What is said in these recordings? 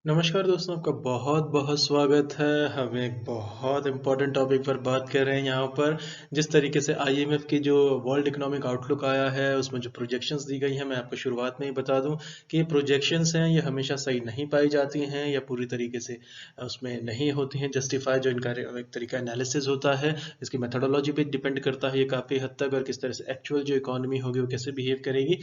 नमस्कार दोस्तों, आपका बहुत बहुत स्वागत है। हम एक बहुत इम्पोर्टेंट टॉपिक पर बात कर रहे हैं यहाँ पर। जिस तरीके से आईएमएफ की जो वर्ल्ड इकोनॉमिक आउटलुक आया है, उसमें जो प्रोजेक्शंस दी गई हैं, मैं आपको शुरुआत में ही बता दूं कि ये प्रोजेक्शंस हैं, ये हमेशा सही नहीं पाई जाती हैं या पूरी तरीके से उसमें नहीं होती हैं जस्टिफाई। जो इनका एक तरीका एनालिसिस होता है, इसकी मेथोडोलॉजी पे डिपेंड करता है ये काफ़ी हद तक, और किस तरह से एक्चुअल जो इकोनॉमी होगी वो कैसे बिहेव करेगी।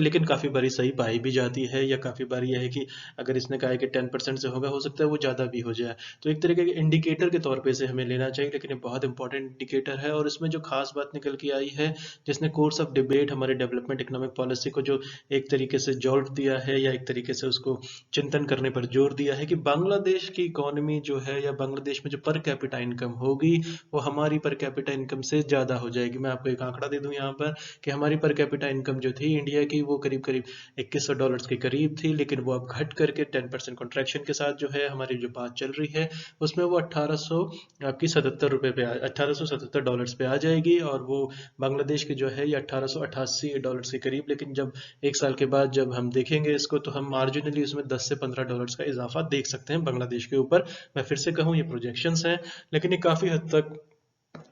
लेकिन काफ़ी बारी सही पाई भी जाती है, या काफ़ी बार यह है कि अगर इसने कहा है कि 10% से होगा, हो सकता है वो ज़्यादा भी हो जाए। तो एक तरीके के इंडिकेटर के तौर पे इसे हमें लेना चाहिए, लेकिन ये बहुत इंपॉर्टेंट इंडिकेटर है। और इसमें जो खास बात निकल के आई है, जिसने कोर्स ऑफ डिबेट हमारे डेवलपमेंट इकोनॉमिक पॉलिसी को जो एक तरीके से जोल्ट दिया है, या एक तरीके से उसको चिंतन करने पर जोर दिया है, कि बांग्लादेश की इकोनॉमी जो है, या बांग्लादेश में जो पर कैपिटा इनकम होगी, वो हमारी पर कैपिटा इनकम से ज़्यादा हो जाएगी। मैं आपको एक आंकड़ा दे दूं यहाँ पर, कि हमारी पर कैपिटा इनकम जो थी इंडिया की, वो करीब करीब $2100 के करीब थी, लेकिन वो अब घट करके 10% कॉन्ट्रैक्शन के साथ जो है हमारी जो बात चल रही है, उसमें वो 1800 आपकी 77 रुपये पे $1877 पे आ जाएगी। और वो बांग्लादेश की जो है ये $1888 के करीब। लेकिन जब एक साल के बाद जब हम देखेंगे इसको, तो हम मार्जिनली उसमें $10 से $15 का इजाफा देख सकते हैं बांग्लादेश के ऊपर। मैं फिर से कहूँ, ये प्रोजेक्शंस हैं, लेकिन ये काफ़ी हद तक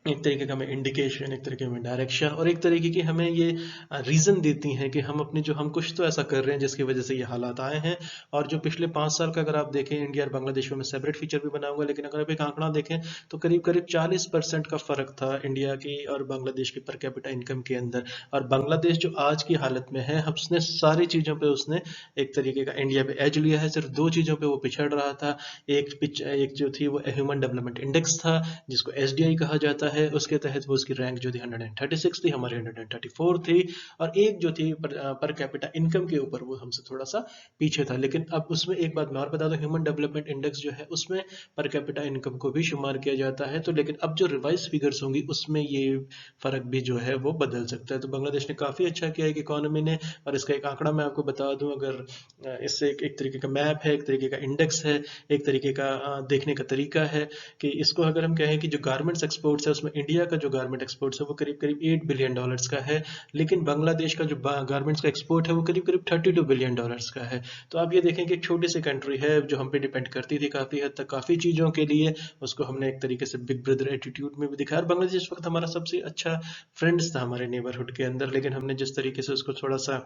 एक तरीके का हमें इंडिकेशन, एक तरीके में डायरेक्शन, और एक तरीके की हमें ये रीज़न देती हैं कि हम कुछ तो ऐसा कर रहे हैं जिसकी वजह से ये हालात आए हैं। और जो पिछले 5 साल का अगर आप देखें, इंडिया और बांग्लादेश में मैं सेपरेट फीचर भी बनाऊंगा, लेकिन अगर आप एक आंकड़ा देखें, तो करीब करीब 40% का फ़र्क था इंडिया की और बांग्लादेश की पर कैपिटा इनकम के अंदर। और बांग्लादेश जो आज की हालत में है, उसने सारी चीज़ों पर उसने एक तरीके का इंडिया पे एज लिया है। सिर्फ दो चीज़ों पर वो पिछड़ रहा था। एक जो थी वो ह्यूमन डेवलपमेंट इंडेक्स था, जिसको एसडीआई कहा जाता है। उसके तहत वो उसकी रैंक जो थी 136 थी, हमारी 134 थी। और एक जो थी पर कैपिटा इनकम के ऊपर, वो हमसे थोड़ा सा पीछे था। लेकिन अब उसमें एक बात मैं और बता दूं, ह्यूमन डेवलपमेंट इंडेक्स जो है उसमें पर कैपिटा इनकम को भी शुमार किया जाता है। तो लेकिन अब जो रिवाइज फिगर्स होंगी, उसमें ये फर्क भी जो है वो बदल सकता है। तो बांग्लादेश ने काफ़ी अच्छा किया है इकोनॉमी ने। और इसका एक आंकड़ा मैं आपको बता दूं, अगर इससे एक तरीके का मैप है, एक तरीके का इंडेक्स है, एक तरीके का देखने का तरीका है, कि इसको अगर हम कहें कि जो गारमेंट्स एक्सपोर्ट्स है, उसमें इंडिया का जो गारमेंट एक्सपोर्ट्स है वो करीब करीब $8 बिलियन का है। लेकिन बांग्लादेश का जो गारमेंट्स का एक्सपोर्ट है वो करीब करीब $32 बिलियन का है। तो आप ये देखें कि एक छोटी सी कंट्री है जो हम पे डिपेंड करती थी काफ़ी हद तक काफ़ी चीज़ों के लिए, उसको हमने एक तरीके से बिग ब्रदर एटीट्यूड में भी दिखाया। और बांग्लादेश इस वक्त हमारा सबसे अच्छा फ्रेंड्स था हमारे नेबरहुड के अंदर, लेकिन हमने जिस तरीके से उसको थोड़ा सा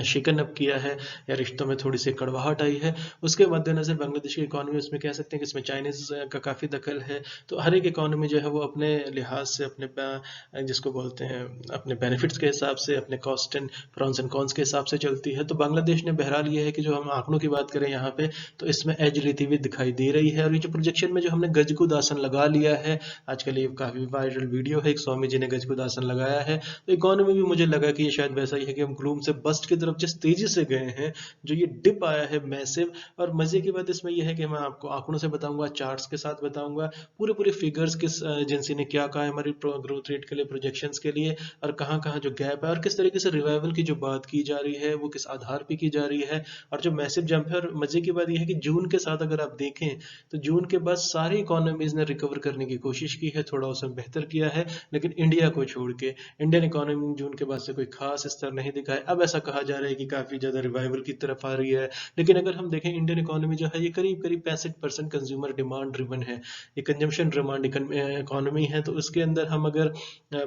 शिकन अप किया है, या रिश्तों में थोड़ी सी कड़वाहट आई है, उसके मद्देनज़र बांग्लादेश की इकॉनमी, उसमें कह सकते हैं कि इसमें चाइनीज़ का काफ़ी दखल है। तो हर एक इकॉनमी जो है वो अपने लिहाज से, अपने जिसको बोलते हैं अपने बेनिफिट्स के हिसाब से, अपने cost and prawns and cons के हिसाब से चलती है। तो बांग्लादेश ने बहरहाल ये है कि जो हम आंकड़ों की बात करें यहाँ पे, तो इसमें एज लेती हुई दिखाई दे रही है। और ये जो प्रोजेक्शन में जो हमने गजकुद आसन लगा लिया है, आजकल ये काफ़ी वायरल वीडियो है, एक स्वामी जी ने गजकुद आसन लगाया है। तो इकोनॉमी भी मुझे लगा कि ये शायद वैसा ही है, कि हम ग्लूम से बस्ट की तरफ जिस तेजी से गए हैं, जो ये डिप आया है मैसिव। और मजे की बात इसमें यह है कि मैं आपको आंकड़ों से बताऊंगा, चार्ट्स के साथ बताऊंगा, पूरे पूरे फिगर्स किस एजेंसी ने क्या कहा है हमारी ग्रोथ रेट के लिए, प्रोजेक्शंस के लिए, और कहाँ कहाँ जो गैप है, और किस तरीके से रिवाइवल की जो बात की जा रही है वो किस आधार पर की जा रही है, और जो मैसिव जंप है। और मजे की बात यह है कि जून के साथ अगर आप देखें, तो जून के बाद सारी इकोनॉमीज ने रिकवर करने की कोशिश की है, थोड़ा उसमें बेहतर किया है, लेकिन इंडिया को छोड़ के इंडियन इकोनॉमी जून के बाद से कोई खास स्तर नहीं दिखा है। अब ऐसा कहा जा रहा है कि काफ़ी ज़्यादा रिवाइवल की तरफ आ रही है, लेकिन अगर हम देखें इंडियन इकोनॉमी जो है ये करीब करीब 65% कंज्यूमर डिमांड ड्रिवन है, ये कंजम्पशन डिमांड इकोनॉमी है। तो उसके अंदर हम अगर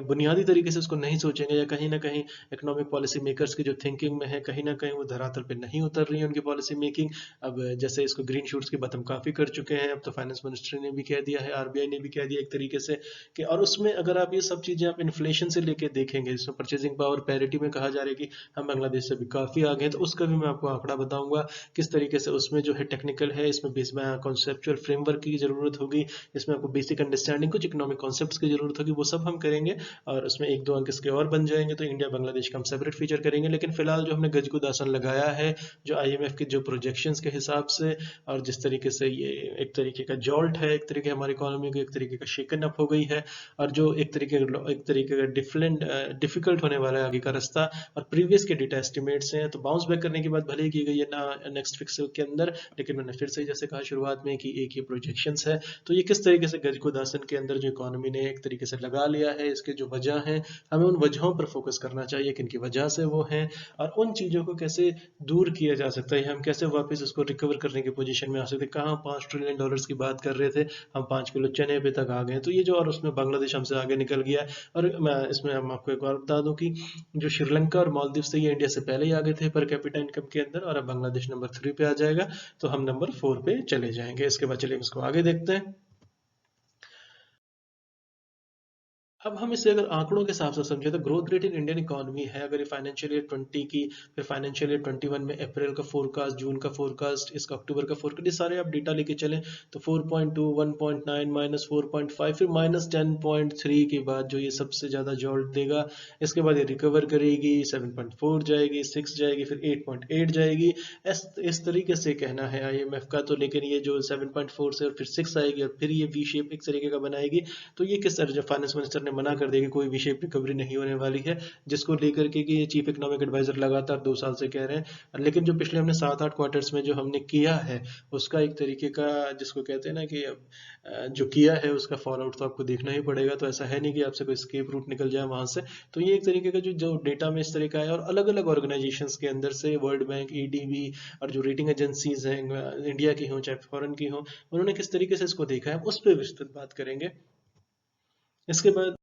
बुनियादी तरीके से उसको नहीं सोचेंगे, या कहीं ना कहीं इकोनॉमिक पॉलिसी मेकर्स की जो थिंकिंग में है, कहीं ना कहीं वो धरातल पर नहीं उतर रही है उनकी पॉलिसी मेकिंग। अब जैसे इसको ग्रीन शूट्स की बात हम काफ़ी कर चुके हैं, अब तो फाइनेंस मिनिस्ट्री ने भी कह दिया है, आरबीआई ने भी कह दिया एक तरीके से कि, और उसमें अगर आप ये सब चीज़ें आप इन्फ्लेशन से लेके देखेंगे, इसमें परचेजिंग पावर पैरिटी में कहा जा रहा है कि हम बांग्लादेश से भी काफ़ी आगे हैं। तो उसका भी मैं आपको आंकड़ा बताऊंगा, किस तरीके से उसमें जो है टेक्निकल है, इसमें बेस में कॉन्सेप्चुअल फ्रेमवर्क की ज़रूरत होगी, इसमें आपको बेसिक अंडरस्टैंडिंग, कुछ इकोनॉमिक कॉन्सेप्ट्स की ज़रूरत होगी, वो सब हम करेंगे। और उसमें एक दो अंक इसके और बन जाएंगे, तो इंडिया बांग्लादेश का हम सेपरेट फीचर करेंगे। लेकिन फिलहाल जो हमने गजकुद आसन लगाया है, जो आईएमएफ के जो प्रोजेक्शंस के हिसाब से, और जिस तरीके से ये एक तरीके का जॉल्ट है, एक तरीके हमारी इकोनॉमी को एक तरीके का शेकन अप हो गई है, और जो एक तरीके का डिफरेंट डिफिकल्ट होने वाला है आगे का रास्ता, और प्रीवियस के डेटा एस्टिमेट्स हैं, तो बाउंस बैक करने की बात भले ही की गई है ना नेक्स्ट फिक्सल के अंदर, लेकिन मैंने फिर से जैसे कहा शुरुआत में कि एक ये प्रोजेक्शंस है। तो ये किस तरीके से गज को दासन के अंदर जो इकोनॉमी ने एक तरीके से लगा लिया है, इसके जो वजह हैं, हमें उन वजहों पर फोकस करना चाहिए कि इनकी वजह से वो हैं, और उन चीज़ों को कैसे दूर किया जा सकता है, हम कैसे वापस इसको रिकवर करने की पोजीशन में आ सकते हैं। कहाँ $5 ट्रिलियन की बात कर रहे थे, हम 5 किलो चने पे तक आ गए, तो ये जो, और उसमें बांग्लादेश हमसे आगे निकल गया है। और मैं इसमें हम आपको एक और बता दूं कि जो श्रीलंका और मालदीव से ये इंडिया से पहले ही आगे थे पर कैपिटा इनकम के अंदर, और अब बांग्लादेश नंबर 3 पे आ जाएगा, तो हम नंबर 4 पे चले जाएंगे। इसके बाद चलिए इसको आगे देखते हैं। अब हम इसे अगर आंकड़ों के हिसाब से समझे तो growth rate in Indian economy है, अगर ये फाइनेंशियल ईयर 20 की, फिर फाइनेंशियल ईयर 21 में अप्रैल का फोरकास्ट, जून का फोरकास्ट, इसका अक्टूबर का फोरकास्ट, ये सारे आप डेटा लेके चलें तो 4.2, 1.9, -4.5, फिर -10.3 के बाद जो ये सबसे ज़्यादा जॉल्ट देगा, इसके बाद ये रिकवर करेगी, 7.4 जाएगी, 6 जाएगी, फिर 8.8 जाएगी। इस तरीके से कहना है IMF का। तो लेकिन ये जो 7.4 से और फिर 6 आएगी और फिर ये वी शेप एक तरीके का बनाएगी, तो ये किस तरह, जब फाइनेंस मिनिस्टर ने मना कर दिया कि कोई वी शेप रिकवरी नहीं होने वाली है, जिसको लेकर के कि ये चीफ इकोनॉमिक एडवाइजर लगातार 2 साल से कह रहे हैं, लेकिन जो पिछले हमने 7-8 क्वार्टर्स में जो हमने किया है, उसका एक तरीके का, जिसको कहते हैं ना कि जो किया है उसका फॉल आउट तो आपको देखना ही पड़ेगा। तो ऐसा है नहीं कि आपसे कोई स्केप रूट निकल जाए वहां से। तो ये एक तरीके का जो डेटा में इस तरह का है, और अलग अलग ऑर्गेनाइजेशंस के अंदर से, वर्ल्ड बैंक, EDB और जो रेटिंग एजेंसीज हैं, इंडिया की हों चाहे फॉरेन की हों, उन्होंने किस तरीके से इसको देखा है, उस पर विस्तृत बात करेंगे। इसके बाद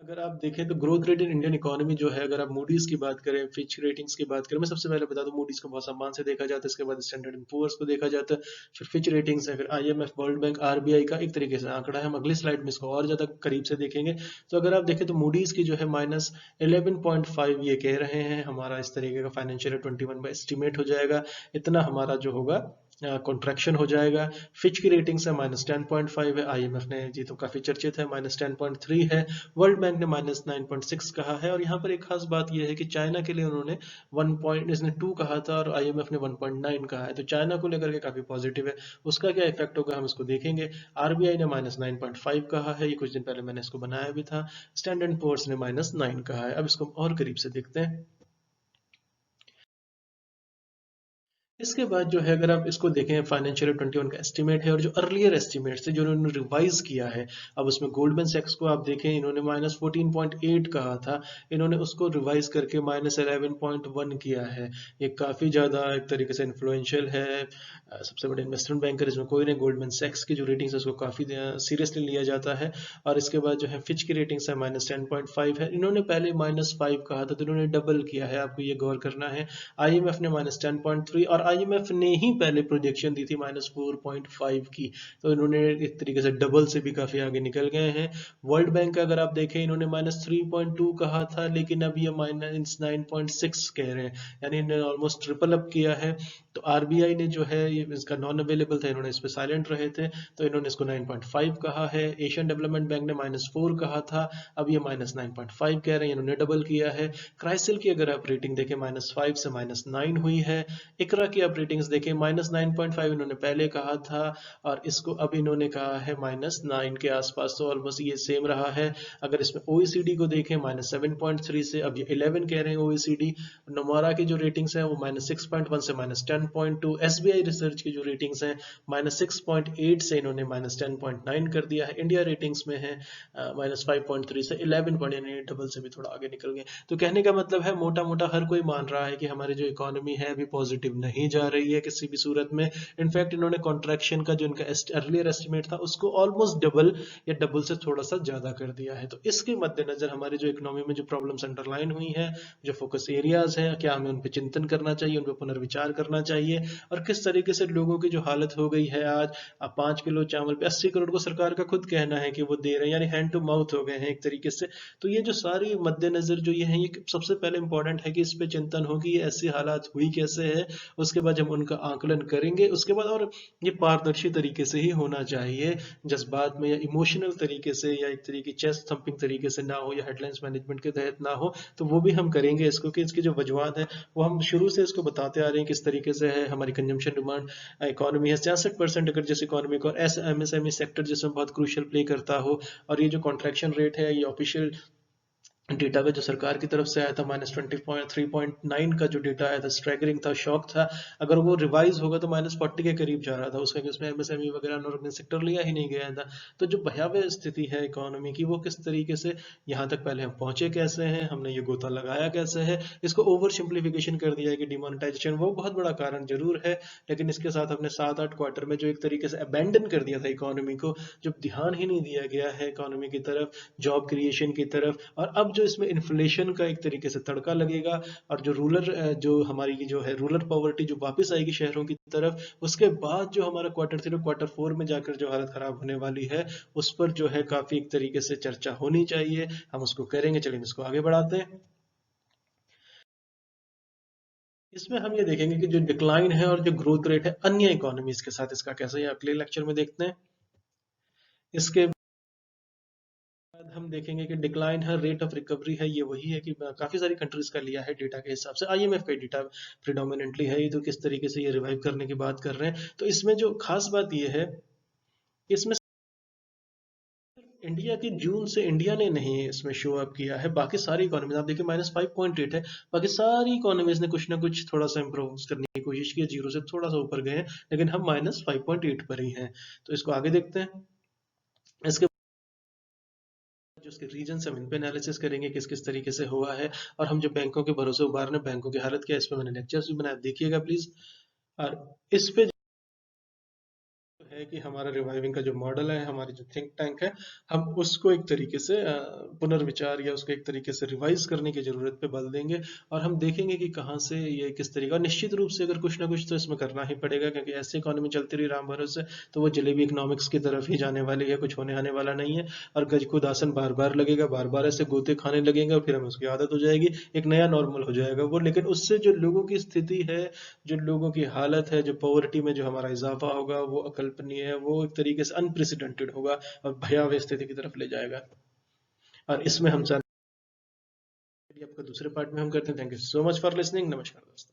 अगर आप देखें तो growth rate in Indian economy जो है, अगर आप मूडीज की बात करें, फिच रेटिंग्स की बात करें, मैं सबसे पहले बता दूं मूडीज को बहुत सम्मान से देखा जाता है, इसके बाद स्टैंडर्ड एंड पुअर्स को देखा जाता है, फिर फिच रेटिंग्स है, फिर IMF, वर्ल्ड बैंक, RBI का एक तरीके से आंकड़ा है। हम अगली स्लाइड में इसको और ज्यादा करीब से देखेंगे। तो अगर आप देखें तो मूडीज की जो है -11.5 ये कह रहे हैं, हमारा इस तरीके का फाइनेंशियल 21 में एस्टिमेट हो जाएगा, इतना हमारा जो होगा कॉन्ट्रैक्शन हो जाएगा। फिच की रेटिंग से -10.5 है, IMF ने जी तो काफी चर्चित है -10.3 है, वर्ल्ड बैंक ने -9.6 कहा है। और यहाँ पर एक खास बात यह है कि चाइना के लिए उन्होंने 1.2 कहा था और IMF ने 1.9 कहा है, तो चाइना को लेकर के काफी पॉजिटिव है। उसका क्या इफेक्ट होगा हम इसको देखेंगे। RBI ने -9.5 कहा है, ये कुछ दिन पहले मैंने इसको बनाया भी था। स्टैंडर्ड एंड पुअर्स ने -9 कहा है। अब इसको और करीब से देखते हैं। इसके बाद जो है, अगर आप इसको देखें, फाइनेंशियल 21 का एस्टीमेट है, और जो अर्लियर एस्टीमेट है जो उन्होंने रिवाइज किया है, अब उसमें गोल्डमैन सैक्स को आप देखें, इन्होंने -14.8 कहा था, इन्होंने उसको रिवाइज करके -11.1 किया है। ये काफ़ी ज़्यादा एक तरीके से इन्फ्लुएंशियल है। सबसे बड़े इन्वेस्टमेंट बैंकर इसमें कोई नहीं, गोल्डमैन सैक्स की जो रेटिंग्स है उसको काफ़ी सीरियसली लिया जाता है। और इसके बाद जो है फिच की रेटिंग्स है -10.5 है, इन्होंने पहले -5 कहा था, तो इन्होंने डबल किया है, आपको ये गौर करना है। IMF ने -10.3, और IMF ने ही पहले प्रोजेक्शन दी थी -4.5 की, तो इन्होंने एक तरीके से डबल से भी काफी आगे निकल गए हैं। वर्ल्ड बैंक का अगर आप देखें, इन्होंने -3.2 कहा था, लेकिन अब ये -9.6 कह रहे हैं, यानी इन्होंने ऑलमोस्ट ट्रिपल अप किया है। तो RBI ने जो है, ये इसका नॉन अवेलेबल था, इन्होंने इस पे साइलेंट रहे थे, तो इन्होंने इसको 9.5 कहा है। एशियन डेवलपमेंट बैंक ने -4 कहा था, अब ये -9.5 कह रहे हैं, इन्होंने डबल किया है। क्राइसिल की अगर आप रेटिंग देखें, -5 से -9 हुई है। इकरा की आप रेटिंग्स देखें, -9.5 इन्होंने पहले कहा था, और इसको अब इन्होंने कहा है -9 के आसपास, तो ऑलमोस्ट ये सेम रहा है। अगर इसमें OECD को देखें, -7.3 से अब ये 11 कह रहे हैं OECD। नोमारा की जो रेटिंग्स हैं वो -6.1 से -10.2। SBI रिसर्च की जो रेटिंग्स हैं, -6.8 से इन्होंने -10.9 कर दिया है। इंडिया रेटिंग्स में है -5.3 से 11 पॉइंट, यानी डबल से भी थोड़ा आगे निकल गए। तो कहने का मतलब है, मोटा मोटा हर कोई मान रहा है कि हमारी जो इकोनॉमी है अभी पॉजिटिव नहीं जा रही है किसी भी सूरत में। इनफैक्ट इन्होंने कॉन्ट्रैक्शन का जो इनका अर्लियर एस्टिमेट था उसको ऑलमोस्ट डबल या डबल से थोड़ा सा ज्यादा कर दिया है। तो इसके मद्देनजर हमारी जो इकोनॉमी में जो प्रॉब्लम्स अंडरलाइन हुई है, जो फोकस एरियाज हैं, क्या हमें उन पर चिंतन करना चाहिए, उन पर पुनर्विचार करना चाहिए, और किस तरीके से लोगों की जो हालत हो गई है आज, 5 किलो चावल पे 80 करोड़ को सरकार का खुद कहना है कि वो दे रहे हैं, यानी हैंड टू माउथ हो गए हैं एक तरीके से। तो ये जो सारी मद्देनजर जो ये है, ये सबसे पहले इंपॉर्टेंट है कि इस पे चिंतन हो कि ये ऐसी हालात हुई कैसे है। उसके बाद जब उनका आकलन करेंगे, उसके बाद, और ये पारदर्शी तरीके से ही होना चाहिए, जज्बात में या इमोशनल तरीके से या एक तरीके चेस्ट थंपिंग तरीके से ना हो, या हेडलाइंस मैनेजमेंट के तहत ना हो। तो वो भी हम करेंगे इसको, कि इसकी जो वजूहत है वो हम शुरू से इसको बताते आ रहे हैं किस तरीके से है। हमारी कंजम्पशन डिमांड इकोनॉमी है 66%, अगर जिस इकोनॉमी को, और MSME सेक्टर जिसमें बहुत क्रूशियल प्ले करता हो, और ये जो कॉन्ट्रैक्शन रेट है ये ऑफिशियल डेटा का जो सरकार की तरफ से आया था -20.3.9 का जो डेटा आया था, स्ट्रैगरिंग था, शॉक था। अगर वो रिवाइज होगा तो -40 के करीब जा रहा था उसका, कि उसमें एमएसएमई वगैरह अनऑर्गेनाइज्ड सेक्टर लिया ही नहीं गया था। तो जो भयावह स्थिति है इकोनॉमी की, वो किस तरीके से यहाँ तक पहले हम पहुंचे कैसे हैं, हमने ये गोता लगाया कैसे है, इसको ओवर सिंप्लीफिकेशन कर दिया है कि डिमोनेटाइजेशन वो बहुत बड़ा कारण जरूर है, लेकिन इसके साथ हमने 7-8 क्वार्टर में जो एक तरीके से अबैंडन कर दिया था इकोनॉमी को, जब ध्यान ही नहीं दिया गया है इकोनॉमी की तरफ, जॉब क्रिएशन की तरफ, और अब जो इसमें इन्फ्लेशन का एक तरीके से तड़का लगेगा, और जो जो हमारी जो है रूरल पॉवर्टी जो वापस आएगी शहरों की तरफ, उसके बाद जो हमारा क्वार्टर 3 और क्वार्टर 4 में जाकर जो हालत खराब होने वाली है, उस पर जो है काफी एक तरीके से चर्चा होनी चाहिए। हम उसको करेंगे, चलिए इसको आगे बढ़ाते हैं। इसमें हम ये देखेंगे कि जो डिक्लाइन है और जो ग्रोथ रेट है अन्य इकोनॉमीज के साथ, इसका कैसे, ये अगले लेक्चर में देखते हैं। इसके बाद हम देखेंगे कि डिक्लाइन है, रेट ऑफ रिकवरी है, ये वही है कि काफी सारी कंट्रीज का लिया है डेटा के हिसाब से, आईएमएफ का डेटा प्रिडोमिनेंटली है ये, तो किस तरीके से ये रिवाइव करने की बात कर रहे हैं। तो इसमें जो खास बात ये है, इसमें इंडिया की जून से इंडिया ने नहीं इसमें शो अप किया है, बाकी सारी इकोनॉमीज आप देखिए -5.8 है, बाकी सारी इकोनॉमीज ने कुछ ना कुछ थोड़ा सा इंप्रूव करने की कोशिश की है, जीरो से थोड़ा सा ऊपर गए हैं, लेकिन हम -5.8 पर ही हैं। तो इसको आगे देखते हैं। इसके जो उसके रीजन हम इन पे एनालिसिस करेंगे किस किस तरीके से हुआ है, और हम जो बैंकों के भरोसे उबारने, बैंकों की हालत क्या है, इस पे मैंने लेक्चर्स भी बनाया, देखिएगा प्लीज। और इस पे है कि हमारा रिवाइविंग का जो मॉडल है, हमारी जो थिंक टैंक है, हम उसको एक तरीके से पुनर्विचार या उसको एक तरीके से रिवाइज करने की जरूरत पे बल देंगे, और हम देखेंगे कि कहाँ से ये किस तरीका, और निश्चित रूप से अगर कुछ ना कुछ तो इसमें करना ही पड़ेगा, क्योंकि ऐसी इकोनॉमी चलती रही राम भरोसे तो वो जलेबी इकोनॉमिक्स की तरफ ही जाने वाली है, कुछ होने आने वाला नहीं है। और गज को दासन बार बार लगेगा, बार बार ऐसे गोते खाने लगेंगे, और फिर हमें उसकी आदत हो जाएगी, एक नया नॉर्मल हो जाएगा वो। लेकिन उससे जो लोगों की स्थिति है, जो लोगों की हालत है, जो पॉवर्टी में जो हमारा इजाफा होगा, वो अकल्पनीय है, वो एक तरीके से अनप्रेसिडेंटेड होगा, और भयावह स्थिति की तरफ ले जाएगा। और इसमें हम आपका दूसरे पार्ट में हम करते हैं। Thank you so much for listening. नमस्कार दोस्तों।